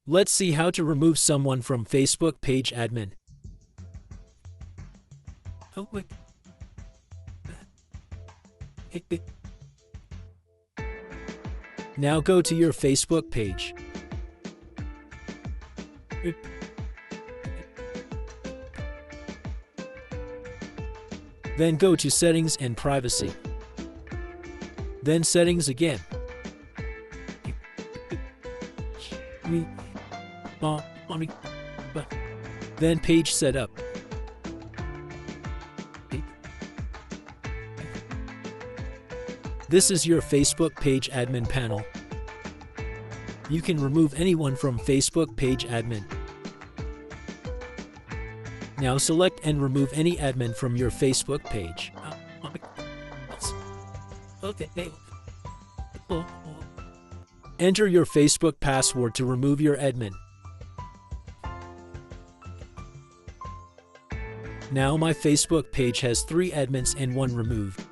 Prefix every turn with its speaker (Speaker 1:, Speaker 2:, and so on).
Speaker 1: Let's see how to remove someone from Facebook page admin. Oh, wait. Now go to your Facebook page. Then go to Settings and Privacy. Then Settings again. Then Page Setup. This is your Facebook page admin panel. You can remove anyone from Facebook page admin. Now select and remove any admin from your Facebook page. Enter your Facebook password to remove your admin. Now my Facebook page has 3 admins and 1 removed.